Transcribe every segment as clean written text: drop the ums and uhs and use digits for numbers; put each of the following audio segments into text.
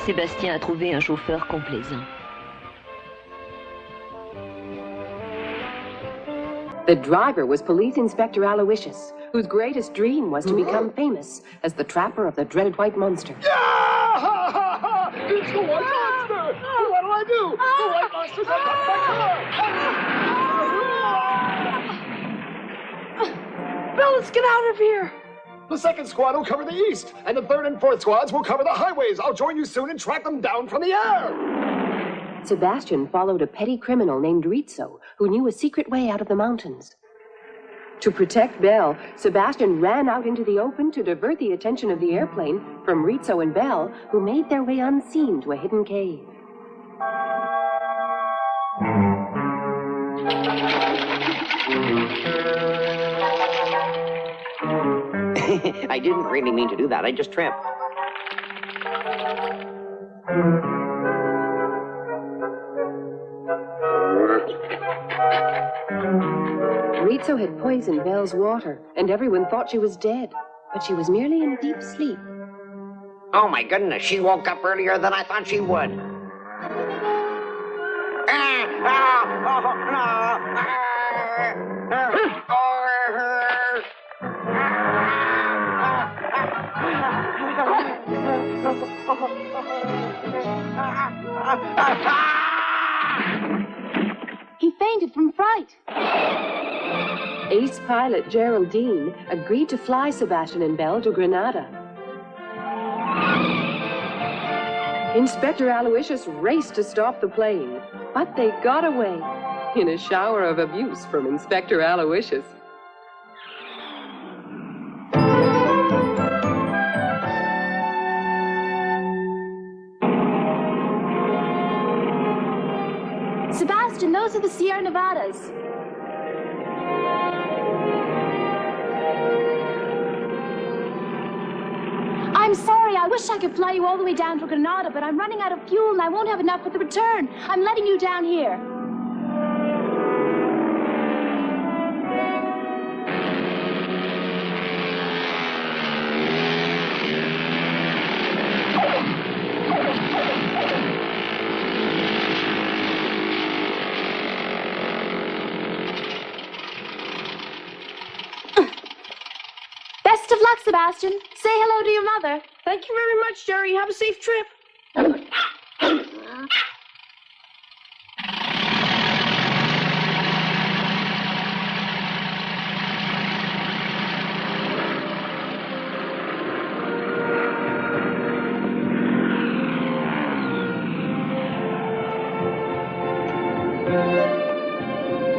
Sébastien a trouvé un chauffeur complaisant. The driver was Police Inspector Aloysius, whose greatest dream was to become famous as the trapper of the dreaded white monster. Yeah! Ha, ha, ha! It's the white monster! What do I do? The white monster's on top of my car! Bill, let's get out of here! The second squad will cover the east, and the third and fourth squads will cover the highways. I'll join you soon and track them down from the air. Sebastian followed a petty criminal named Rizzo, who knew a secret way out of the mountains. To protect Belle, Sebastian ran out into the open to divert the attention of the airplane from Rizzo and Belle, who made their way unseen to a hidden cave. I didn't really mean to do that. I just tripped. Rizzo had poisoned Belle's water, and everyone thought she was dead, but she was merely in deep sleep. Oh my goodness, she woke up earlier than I thought she would. He fainted from fright. Ace pilot Geraldine agreed to fly Sebastian and Belle to Granada. Inspector Aloysius raced to stop the plane, but they got away in a shower of abuse from Inspector Aloysius. Sebastian, those are the Sierra Nevadas. I'm sorry, I wish I could fly you all the way down to Granada, but I'm running out of fuel and I won't have enough for the return. I'm letting you down here. Best of luck, Sebastian. Say hello to your mother. Thank you very much, Jerry. Have a safe trip.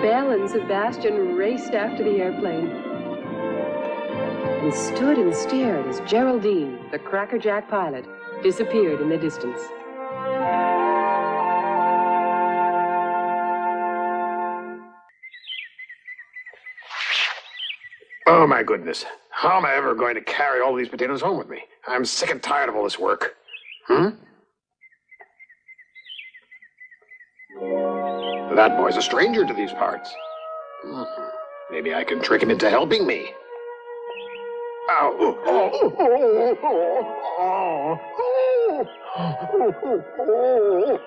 Belle and Sebastian raced after the airplane and stood and stared as Geraldine, the crackerjack pilot, disappeared in the distance. Oh, my goodness. How am I ever going to carry all these potatoes home with me? I'm sick and tired of all this work. That boy's a stranger to these parts. Maybe I can trick him into helping me.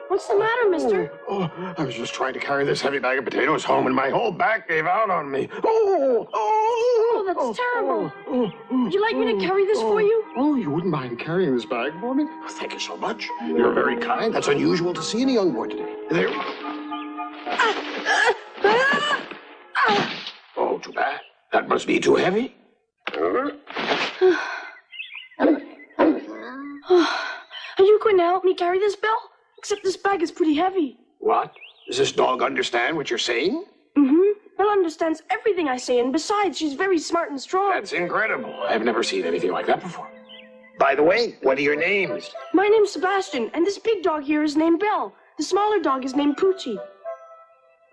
What's the matter, mister? I was just trying to carry this heavy bag of potatoes home and my whole back gave out on me. Oh, that's terrible. Would you like me to carry this for you? Oh, you wouldn't mind carrying this bag for me? Thank you so much. You're very kind. That's unusual to see in a young boy today. There. Oh, too bad. That must be too heavy. Are you going to help me carry this, Belle? Except this bag is pretty heavy. What? Does this dog understand what you're saying? Belle understands everything I say, and besides, she's very smart and strong. That's incredible. I've never seen anything like that before. By the way, what are your names? My name's Sebastian, and this big dog here is named Belle. The smaller dog is named Poochie.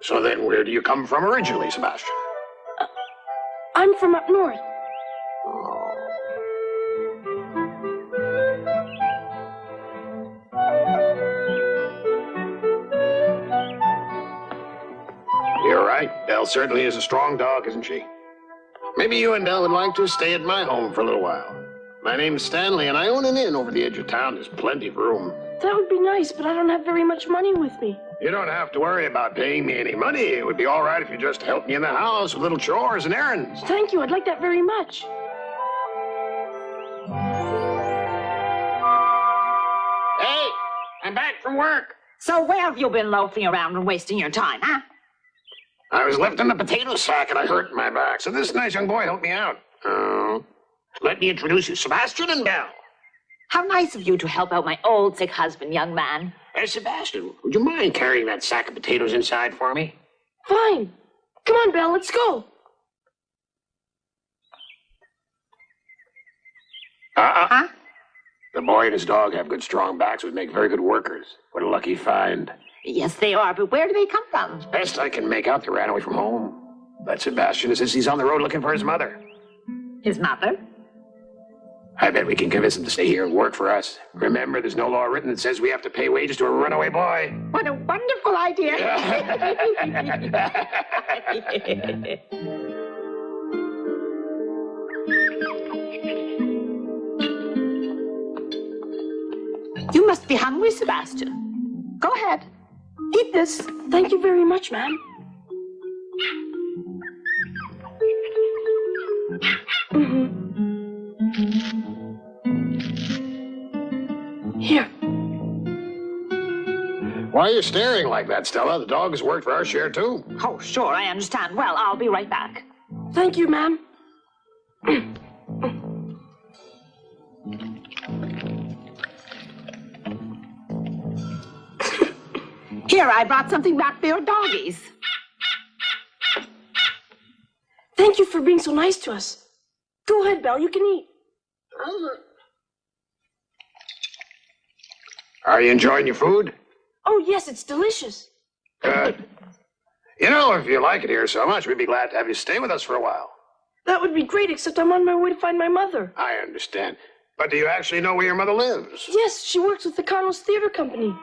So then where do you come from originally, Sebastian? I'm from up north. You're right. Belle certainly is a strong dog, isn't she? Maybe you and Belle would like to stay at my home for a little while. My name's Stanley, and I own an inn over the edge of town. There's plenty of room. That would be nice, but I don't have very much money with me. You don't have to worry about paying me any money. It would be all right if you just helped me in the house with little chores and errands. Thank you, I'd like that very much. Hey, I'm back from work. So where have you been loafing around and wasting your time, huh? I was lifting the potato sack and I hurt my back, so this nice young boy helped me out. Let me introduce you, Sebastian and Belle. How nice of you to help out my old sick husband, young man. Hey, Sebastian, would you mind carrying that sack of potatoes inside for me? Fine. Come on, Belle, let's go. Huh? The boy and his dog have good, strong backs, would make very good workers. What a lucky find. Yes, they are, but where do they come from? Best I can make out, they ran away from home. But Sebastian says he's on the road looking for his mother. His mother? I bet we can convince him to stay here and work for us. Remember, there's no law written that says we have to pay wages to a runaway boy. What a wonderful idea. You must be hungry, Sebastian. Go ahead. Eat this. Thank you very much, ma'am. Here. Why are you staring like that, Stella? The dog has worked for our share, too. Oh, sure, I understand. Well, I'll be right back. Thank you, ma'am. Here, I brought something back for your doggies. Thank you for being so nice to us. Go ahead, Belle, you can eat. Are you enjoying your food? Oh, yes, it's delicious. Good. You know, if you like it here so much, we'd be glad to have you stay with us for a while. That would be great, except I'm on my way to find my mother. I understand. But do you actually know where your mother lives? Yes, she works with the Carlos Theater Company.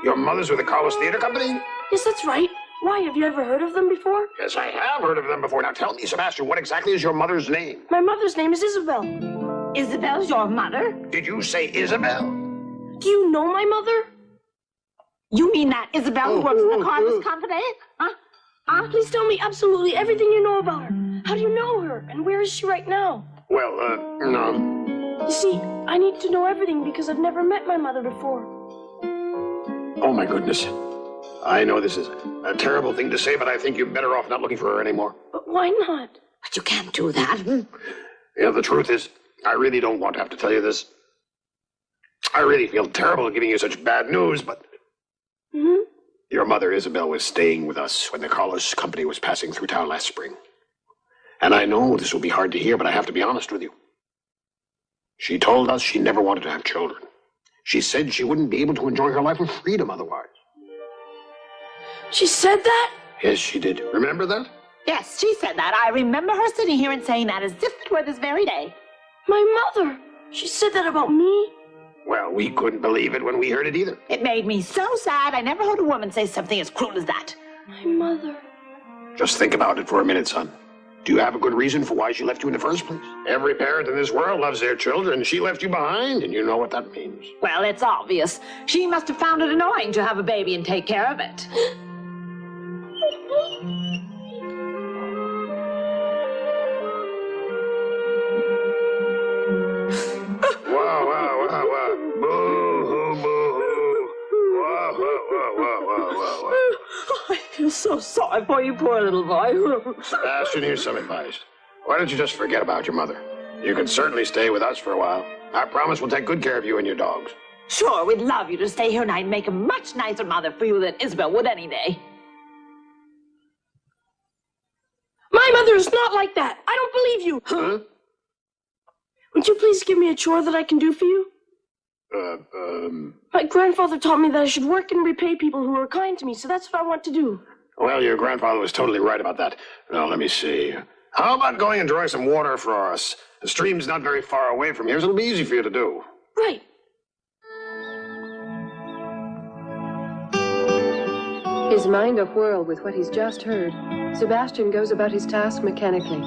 Your mother's with the Carlos Theater Company? Yes, that's right. Why, have you ever heard of them before? Yes, I have heard of them before. Now tell me, Sebastian, what exactly is your mother's name? My mother's name is Isabel. Isabel's your mother? Did you say Isabel? Do you know my mother? You mean that Isabel who works in the Carlos Company? Huh? Please tell me absolutely everything you know about her. How do you know her? And where is she right now? Well, no. You see, I need to know everything because I've never met my mother before. Oh, my goodness. I know this is a terrible thing to say, but I think you're better off not looking for her anymore. But why not? But you can't do that. Yeah, the truth is, I really don't want to have to tell you this. I really feel terrible giving you such bad news, but... Your mother, Isabel, was staying with us when the Carlos Company was passing through town last spring. And I know this will be hard to hear, but I have to be honest with you. She told us she never wanted to have children. She said she wouldn't be able to enjoy her life with freedom otherwise. She said that? Yes, she did. Remember that? Yes, she said that. I remember her sitting here and saying that as if it were this very day. My mother! She said that about me? Well, we couldn't believe it when we heard it either. It made me so sad. I never heard a woman say something as cruel as that. My mother. Just think about it for a minute, son. Do you have a good reason for why she left you in the first place? Every parent in this world loves their children. She left you behind, and you know what that means. Well, it's obvious. She must have found it annoying to have a baby and take care of it. I feel so sorry for you, poor little boy. Sebastian, here's some advice. Why don't you just forget about your mother? You can certainly stay with us for a while. I promise we'll take good care of you and your dogs. Sure, we'd love you to stay here and I'd make a much nicer mother for you than Isabel would any day. My mother is not like that. I don't believe you. Huh? Would you please give me a chore that I can do for you? My grandfather taught me that I should work and repay people who are kind to me, so that's what I want to do. Well, your grandfather was totally right about that. Now, let me see. How about going and drawing some water for us? The stream's not very far away from here, so it'll be easy for you to do. Right. His mind awhirl with what he's just heard, Sebastian goes about his task mechanically.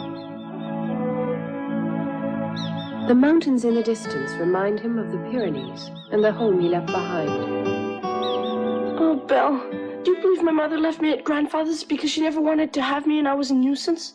The mountains in the distance remind him of the Pyrenees and the home he left behind. Oh, Belle, do you believe my mother left me at grandfather's because she never wanted to have me and I was a nuisance?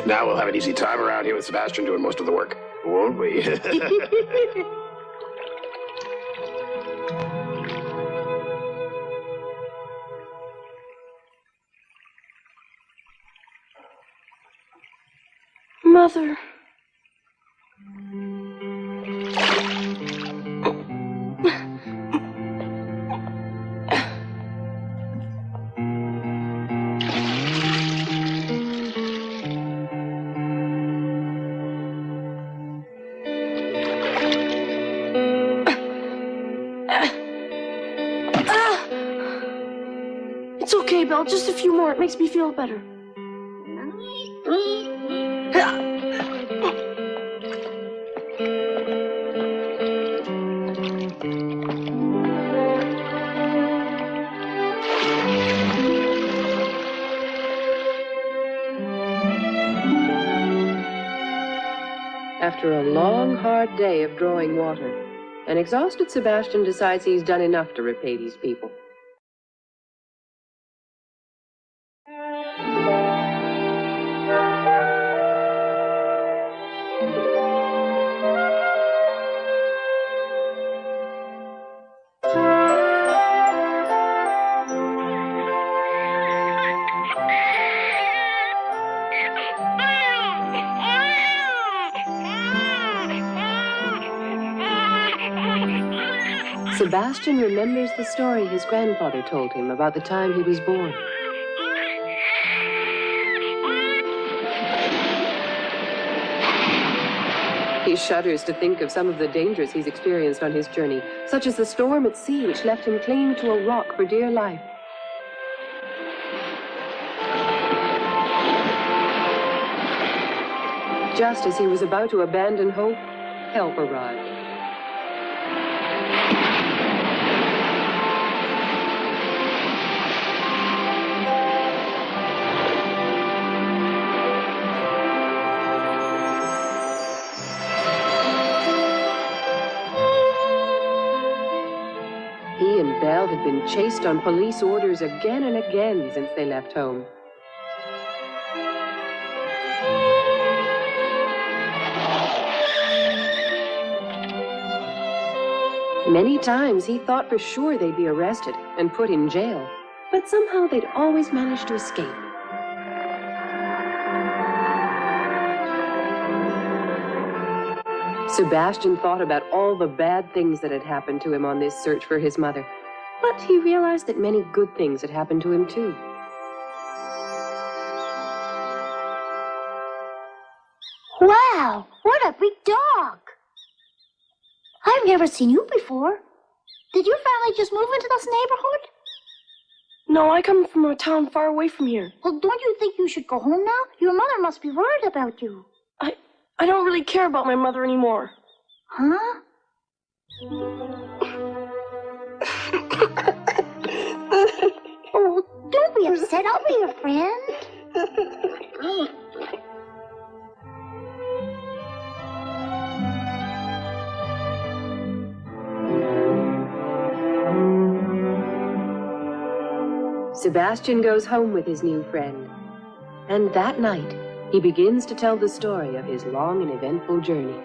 Now we'll have an easy time around here with Sebastian doing most of the work, won't we? Mother. It's okay, Belle. Just a few more. It makes me feel better. After a long, hard day of drawing water, an exhausted Sebastian decides he's done enough to repay these people. Sebastian remembers the story his grandfather told him about the time he was born. He shudders to think of some of the dangers he's experienced on his journey, such as the storm at sea which left him clinging to a rock for dear life. Just as he was about to abandon hope, help arrived. He and Belle had been chased on police orders again and again since they left home. Many times he thought for sure they'd be arrested and put in jail, but somehow they'd always managed to escape. Sebastian thought about all the bad things that had happened to him on this search for his mother, but he realized that many good things had happened to him too. Wow, what a big dog! I've never seen you before. Did your family just move into this neighborhood? No, I come from a town far away from here. Well, don't you think you should go home now? Your mother must be worried about you. I don't really care about my mother anymore. Huh? Oh, don't be upset. I'll be your friend. Sebastian goes home with his new friend, and that night he begins to tell the story of his long and eventful journey.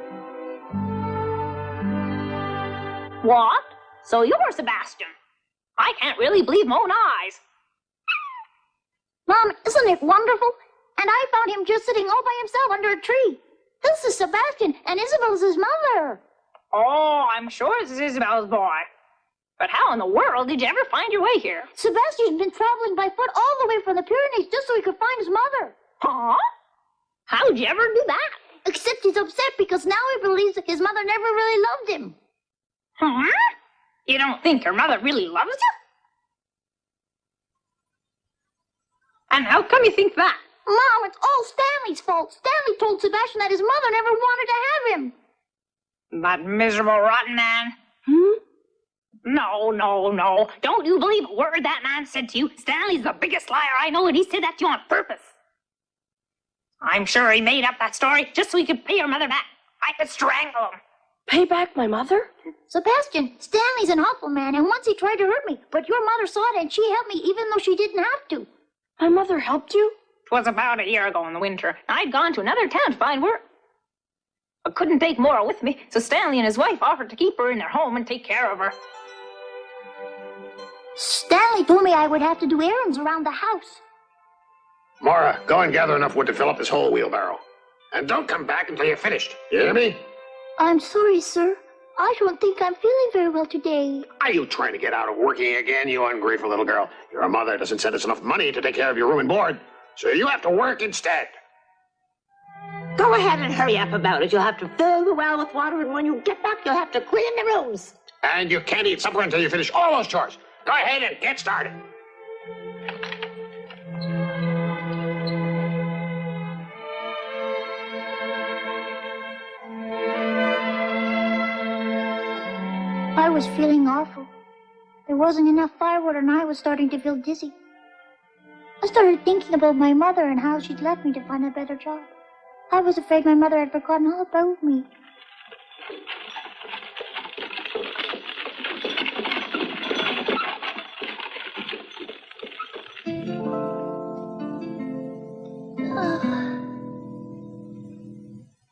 What? So you're Sebastian? I can't really believe my own eyes. Mom, isn't it wonderful? And I found him just sitting all by himself under a tree. This is Sebastian, and Isabel's his mother. Oh, I'm sure this is Isabel's boy. But how in the world did you ever find your way here? Sebastian's been traveling by foot all the way from the Pyrenees just so he could find his mother. Huh? How'd you ever do that? Except he's upset because now he believes that his mother never really loved him. Huh? You don't think your mother really loves you? And how come you think that? Mom, it's all Stanley's fault. Stanley told Sebastian that his mother never wanted to have him. That miserable, rotten man. No. Don't you believe a word that man said to you? Stanley's the biggest liar I know, and he said that to you on purpose. I'm sure he made up that story just so he could pay your mother back. I could strangle him. Pay back my mother? Sebastian, Stanley's an awful man, and once he tried to hurt me, but your mother saw it and she helped me even though she didn't have to. My mother helped you? 'Twas about a year ago in the winter. I'd gone to another town to find work. I couldn't take Maura with me, so Stanley and his wife offered to keep her in their home and take care of her. Stanley told me I would have to do errands around the house. Maura, go and gather enough wood to fill up this whole wheelbarrow. And don't come back until you're finished. You hear me? I'm sorry, sir. I don't think I'm feeling very well today. Are you trying to get out of working again, you ungrateful little girl? Your mother doesn't send us enough money to take care of your room and board, so you have to work instead. Go ahead and hurry up about it. You'll have to fill the well with water, and when you get back, you'll have to clean the rooms. And you can't eat supper until you finish all those chores. Go ahead and get started. I was feeling awful. There wasn't enough firewood and I was starting to feel dizzy. I started thinking about my mother and how she'd left me to find a better job. I was afraid my mother had forgotten all about me.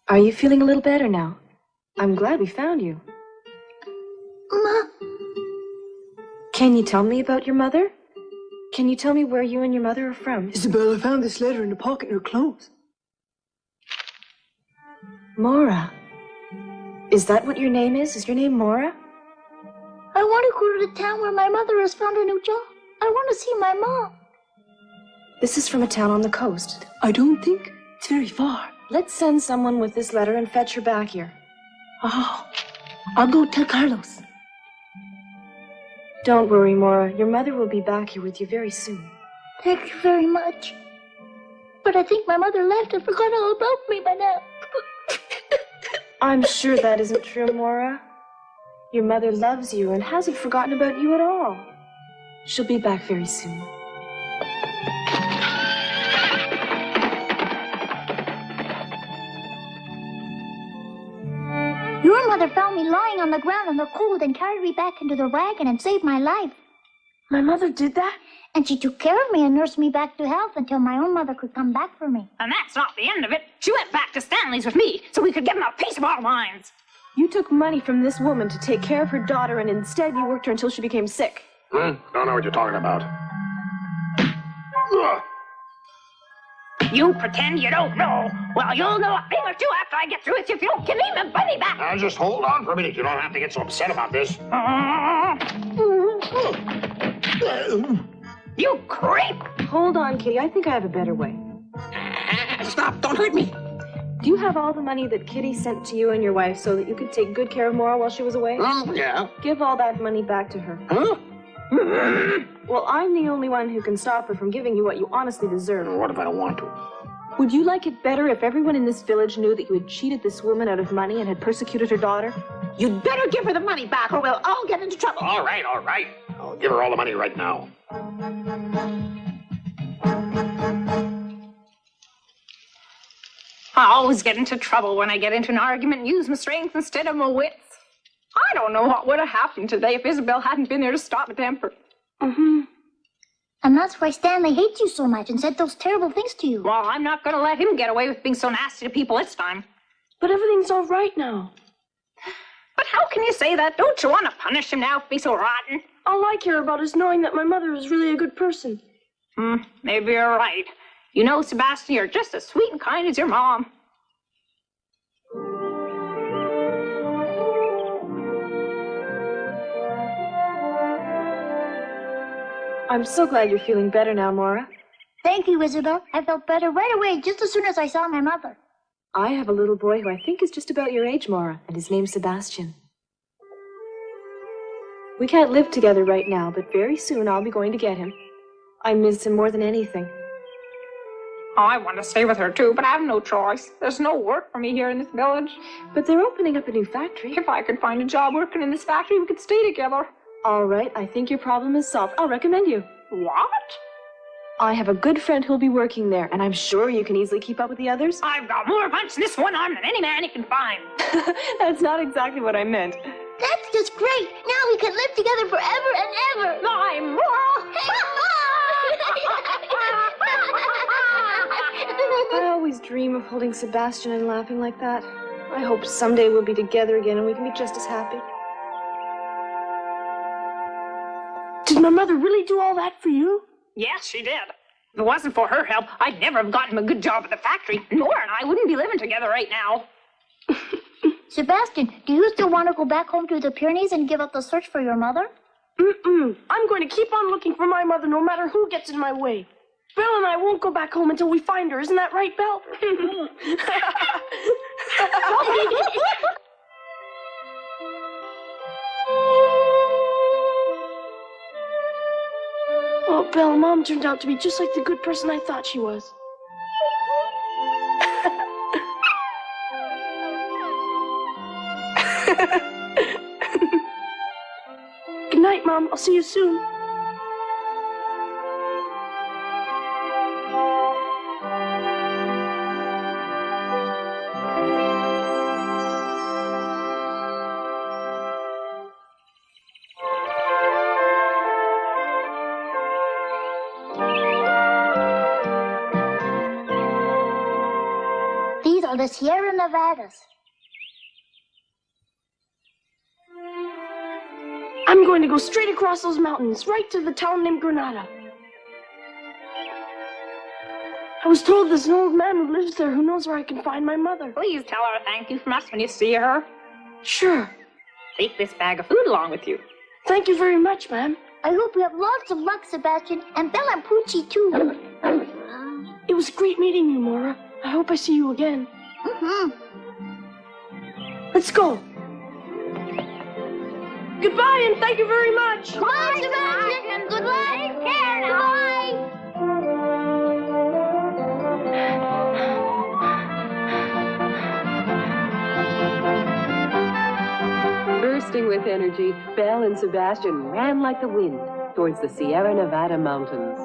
Are you feeling a little better now? I'm glad we found you. Ma. Can you tell me about your mother? Can you tell me where you and your mother are from? Isabel, I found this letter in a pocket in her clothes. Maura. Is that what your name is? Is your name Maura? I want to go to the town where my mother has found a new job. I want to see my mom. This is from a town on the coast. I don't think it's very far. Let's send someone with this letter and fetch her back here. Oh, I'll go tell Carlos. Don't worry, Maura. Your mother will be back here with you very soon. Thank you very much. But I think my mother left and forgot all about me by now. I'm sure that isn't true, Maura. Your mother loves you and hasn't forgotten about you at all. She'll be back very soon. Your mother found me lying on the ground in the cold and carried me back into the wagon and saved my life. My mother did that? And she took care of me and nursed me back to health until my own mother could come back for me. And that's not the end of it. She went back to Stanley's with me so we could give him a piece of our minds. You took money from this woman to take care of her daughter, and instead you worked her until she became sick. Don't know what you're talking about. Ugh. You pretend you don't know. Well, you'll know a thing or two after I get through with you if you don't give me my money back. Now, just hold on for a minute. You don't have to get so upset about this. You creep! Hold on, Kitty. I think I have a better way. Stop! Don't hurt me! Do you have all the money that Kitty sent to you and your wife so that you could take good care of Maura while she was away? Yeah. Give all that money back to her. Huh? Well, I'm the only one who can stop her from giving you what you honestly deserve. What if I don't want to? Would you like it better if everyone in this village knew that you had cheated this woman out of money and had persecuted her daughter? You'd better give her the money back or we'll all get into trouble. All right. I'll give her all the money right now. I always get into trouble when I get into an argument and use my strength instead of my wits. I don't know what would have happened today if Isabel hadn't been there to stop my temper. And that's why Stanley hates you so much and said those terrible things to you. Well, I'm not going to let him get away with being so nasty to people this time. But everything's all right now. But how can you say that? Don't you want to punish him now for being so rotten? All I care about is knowing that my mother is really a good person. Maybe you're right. You know, Sebastian, you're just as sweet and kind as your mom. I'm so glad you're feeling better now, Maura. Thank you, Isabel. I felt better right away just as soon as I saw my mother. I have a little boy who I think is just about your age, Maura, and his name's Sebastian. We can't live together right now, but very soon I'll be going to get him. I miss him more than anything. Oh, I want to stay with her too, but I have no choice. There's no work for me here in this village. But they're opening up a new factory. If I could find a job working in this factory, we could stay together. All right, I think your problem is solved. I'll recommend you. What? I have a good friend who'll be working there, and I'm sure you can easily keep up with the others. I've got more punch in this one arm than any man you can find. That's not exactly what I meant. That's just great. Now we can live together forever and ever. I'm I always dream of holding Sebastian and laughing like that. I hope someday we'll be together again and we can be just as happy. Did my mother really do all that for you? Yes, she did. If it wasn't for her help, I'd never have gotten a good job at the factory. Nora and I wouldn't be living together right now. Sebastian, do you still want to go back home to the Pyrenees and give up the search for your mother? I'm going to keep on looking for my mother no matter who gets in my way. Belle and I won't go back home until we find her. Isn't that right, Belle? Oh, Belle, Mom turned out to be just like the good person I thought she was. Good night, Mom. I'll see you soon. These are the Sierra Nevadas. I'm going to go straight across those mountains, right to the town named Granada. I was told there's an old man who lives there who knows where I can find my mother. Please tell her thank you from us when you see her. Sure. Take this bag of food along with you. Thank you very much, ma'am. I hope you have lots of luck, Sebastian, and Belle and Poochie, too. It was great meeting you, Maura. I hope I see you again. Let's go. Goodbye, and thank you very much. Bye, Sebastian, and good luck. Take care now. Bye. Bursting with energy, Belle and Sebastian ran like the wind towards the Sierra Nevada mountains.